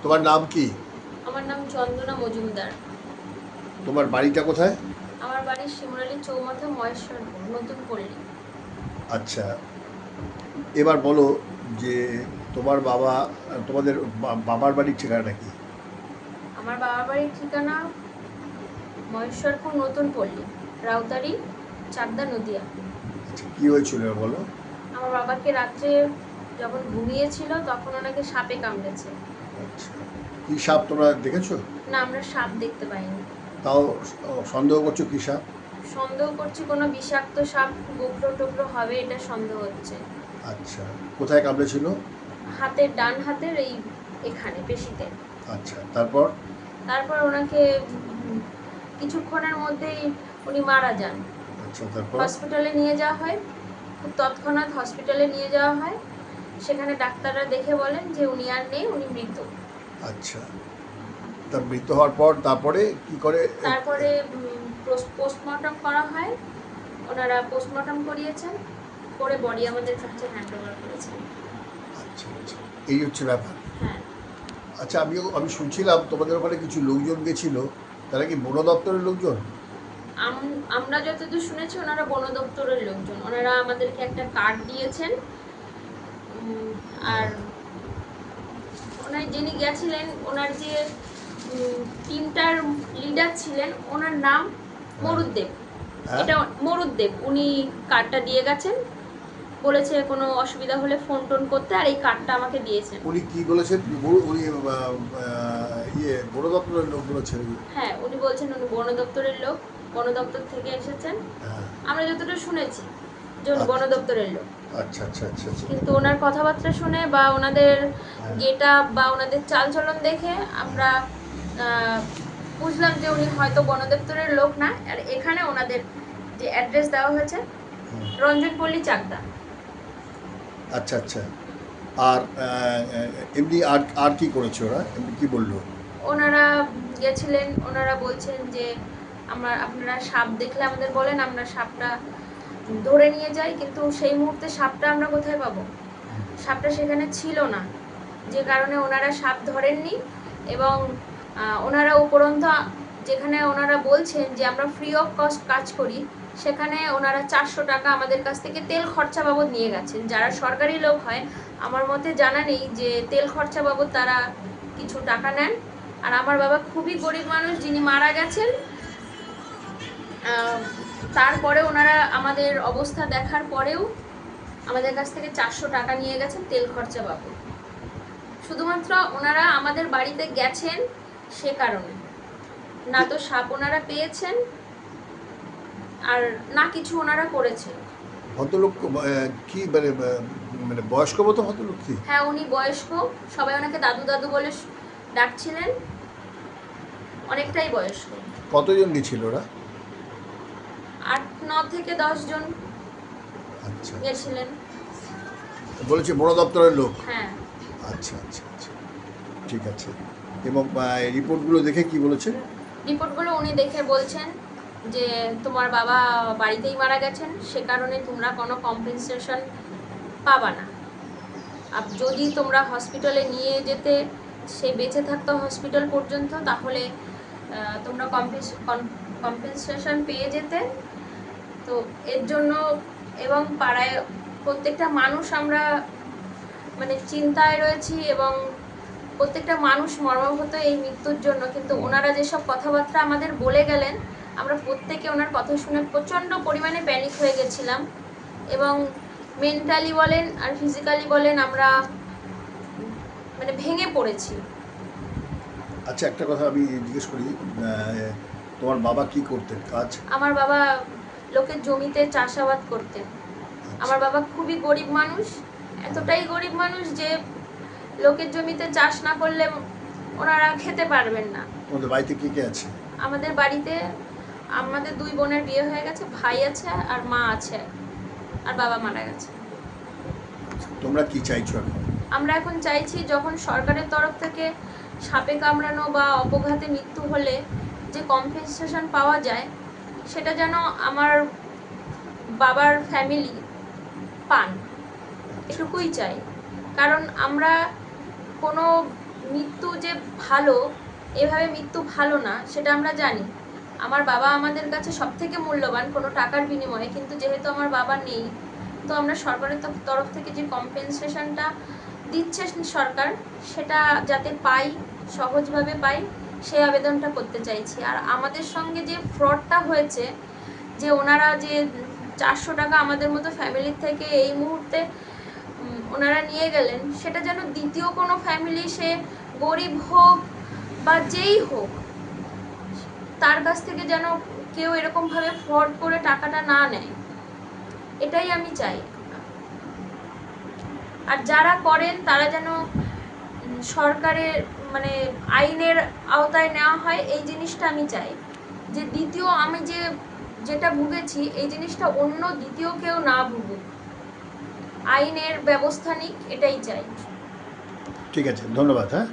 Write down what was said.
তোমার নাম কি? আমার নাম চন্দনা মজুমদার। তোমার বাড়িটা কোথায়? আমার বাড়ি শিমুরালী চৌমাথা, মহেশ্বরপুর, নতুন পল্লী। আচ্ছা, এবার বলো যে তোমার বাবা, তোমাদের বাবার বাড়ির ঠিকানাটা কি? আমার বাবার বাড়ির ঠিকানা মহেশ্বরপুর, নতুন পল্লী, রাউতারি, চাকদা, নদিয়া। আচ্ছা, কি হয়েছিল এবার বলো। আমার বাবাকে রাত্রে যখন ঘুমিয়েছিল তখন ওনাকে সাপে কামড়েছে। আচ্ছা, কি সাপ তোমরা দেখেছো? না, আমরা সাপ দেখতে পাইনি। তাও সন্দেহ করছো কি সাপ? সন্দেহ করছি কোনো বিষাক্ত সাপ, গোখরো টোকরো হবে, এটা সন্দেহ হচ্ছে। আচ্ছা, কোথায় কামড়েছিল? হাতের, ডান হাতের এখানে পেশিতে। আচ্ছা, তারপর? তারপর ওনাকে কিছুক্ষণের মধ্যেই উনি মারা যান। আচ্ছা, তারপর? হসপিটালে নিয়ে যাওয়া হয়, খুব তৎক্ষণাৎ হসপিটালে নিয়ে যাওয়া হয়। সেখানে ডাক্তাররা দেখে বলেন যে উনি আর নেই, উনি মৃত। আচ্ছা, তার মৃত্যু হওয়ার পর তারপরে কি করে? তারপরে পোস্টমর্টম করা হয়। ওনারা পোস্টমর্টম করিয়েছেন, করে বডি আমাদের কাছে হ্যান্ড ওভার করেছেন। আচ্ছা আচ্ছা, এই হচ্ছে ব্যাপার। হ্যাঁ, আচ্ছা, আমি শুনছিলাম তোমাদের ওখানে কিছু লোকজন গেছিল, তারা কি বন দপ্তরের লোকজন? আমরা যতদূর শুনেছি ওনারা বন দপ্তরের লোকজন। ওনারা আমাদেরকে একটা কার্ড দিয়েছেন। আর ওনার যিনি গেছিলেন, ওনার যে টিমটার লিডার ছিলেন, ওনার নাম মরুদ্দেব। হ্যাঁ? এটা মরুদ্দেব, উনি কার্ডটা দিয়ে গেছেন, বলেছে কোনো অসুবিধা হলে ফোন টোন করতে, আর এই কার্ডটা আমাকে দিয়েছেন। উনি কি বলেছেন? উনি বন দপ্তরের লোক বলেছেন? হ্যাঁ, উনি বলছেন উনি বন দপ্তরের লোক, বন দপ্তর থেকে এসেছেন। হ্যাঁ। আমরা যতটা শুনেছি যে উনি বন দপ্তরের লোক। আচ্ছা আচ্ছা আচ্ছা আচ্ছা। কিন্তু ওনার কথাবার্তা শুনে বা ওনাদের গেট আপ বা ওনাদের চালচলন দেখে আমরা বুঝলাম যে উনি হয়তো বন দপ্তরের লোক না। আর এখানে ওনাদের যে অ্যাড্রেস দেওয়া হয়েছে, রঞ্জনপল্লী, চাকদা। আচ্ছা আচ্ছা। আর এমনি আর আর কি করেছে ওরা, এমনি কি বললো? ওনারা গেছিলেন, ওনারা বলছেন যে আপনারা সাপ দেখলে আমাদের বলেন, আমরা সাপটা ধরে নিয়ে যাই। কিন্তু সেই মুহূর্তে সাপটা আমরা কোথায় পাবো? সাপটা সেখানে ছিল না, যে কারণে ওনারা সাপ ধরেননি। এবং ওনারা উপরন্তু যেখানে ওনারা বলছেন যে আমরা ফ্রি অফ কস্ট কাজ করি, সেখানে ওনারা 400 টাকা আমাদের কাছ থেকে তেল খরচা বাবদ নিয়ে গেছেন। যারা সরকারি লোক হয়, আমার মতে জানা নেই যে তেল খরচা বাবদ তারা কিছু টাকা নেন। আর আমার বাবা খুবই গরিব মানুষ, যিনি মারা গেছেন। তারপরে ওনারা আমাদের অবস্থা দেখার পরেও আমাদের কাছ থেকে 400 টাকা নিয়ে গেছেন তেল খরচা বাবদ। শুধুমাত্র ওনারা আমাদের বাড়িতে গেছেন সে কারণে, না তো সাপ ওনারা পেয়েছেন আর না কিছু ওনারা করেছেন। ভদ্রলোক কি মানে মানে বয়স্ক মতো ভদ্রলোক কি? হ্যাঁ, উনি বয়স্ক, সবাই ওনাকে দাদু দাদু বলে ডাকছিলেন, অনেকটাই বয়স্ক। কতজন গেছিল ওরা? 8-9 থেকে 10 জন আচ্ছা, গেছিলেন। বলেছে বন দপ্তরের লোক? হ্যাঁ, আচ্ছা আচ্ছা আচ্ছা, ঠিক আছে। এবং রিপোর্টগুলো দেখে কি বলেছে? রিপোর্টগুলো উনি দেখে বলছেন যে তোমার বাবা বাড়িতেই মারা গেছেন, সে কারণে তোমরা কোনো কম্পেনসেশন পাবা না। আর যদি তোমরা হসপিটালে নিয়ে যেতে, সে বেঁচে থাকতো হসপিটাল পর্যন্ত, তাহলে তোমরা কম্পেনসেশন পেয়ে যেতে। তো এর জন্য এবং পাড়ায় প্রত্যেকটা মানুষ আমরা মানে চিন্তায় রয়েছি, এবং প্রত্যেকটা মানুষ মর্মাহত এই মৃত্যুর জন্য। কিন্তু ওনারা যেসব কথাবার্তা আমাদের বলে গেলেন, আমরা প্রত্যেকে ওনার কথা শুনে প্রচণ্ড পরিমাণে প্যানিক হয়ে গেছিলাম। এবং মেন্টালি বলেন আর ফিজিক্যালি বলেন, আমরা মানে ভেঙে পড়েছি। আচ্ছা, একটা কথা আমি জিজ্ঞেস করি, তোমার বাবা কি করতেন কাজ? আমার বাবা লোকের জমিতে চাষাবাদ করতেন। আমার বাবা খুবই গরিব মানুষ, এতটাই গরিব মানুষ যে লোকের জমিতে চাষ না করলে ওনারা খেতে পারবেন না। তোমাদের বাড়িতে কে কে আছে? আমাদের বাড়িতে আমাদের 2 বোনের বিয়ে হয়ে গেছে, ভাই আছে আর মা আছে, আর বাবা মারা গেছে। তোমরা কি চাইছো এখন? আমরা এখন চাইছি যখন সরকারের তরফ থেকে সাপে কামড়ানো বা অপঘাতে মৃত্যু হলে যে কম্পেনসেশন পাওয়া যায়, সেটা যেন আমার বাবার ফ্যামিলি পান, এটুকুই চাই। কারণ আমরা কোনো মৃত্যু যে ভালো, এভাবে মৃত্যু ভালো না, সেটা আমরা জানি। আমার বাবা আমাদের কাছে সব থেকে মূল্যবান, কোনো টাকার বিনিময়ে। কিন্তু যেহেতু আমার বাবা নেই, তো আমরা সরকারের তরফ থেকে যে কম্পেনসেশনটা দিচ্ছে সরকার, সেটা যাতে পাই, সহজভাবে পাই, সেই আবেদনটা করতে চাইছি। আর আমাদের সঙ্গে যে ফ্রডটা হয়েছে, যে ওনারা যে 400 টাকা আমাদের মতো ফ্যামিলির থেকে এই মুহূর্তে ওনারা নিয়ে গেলেন, সেটা যেন দ্বিতীয় কোনো ফ্যামিলি, সে গরিব হোক বা যেই হোক, তার কাছ থেকে যেন কেউ এরকমভাবে ফ্রড করে টাকাটা না নেয়, এটাই আমি চাই। আর যারা করেন তারা যেন সরকারের মানে আইনের আওতায় নেওয়া হয়, এই জিনিসটা আমি চাই। যে দ্বিতীয় আমি যেটা ভুগেছি, এই জিনিসটা অন্য দ্বিতীয় কেউ না ভুগুক, আইনের ব্যবস্থা নিক, এটাই চাই। ঠিক আছে, ধন্যবাদ। হ্যাঁ।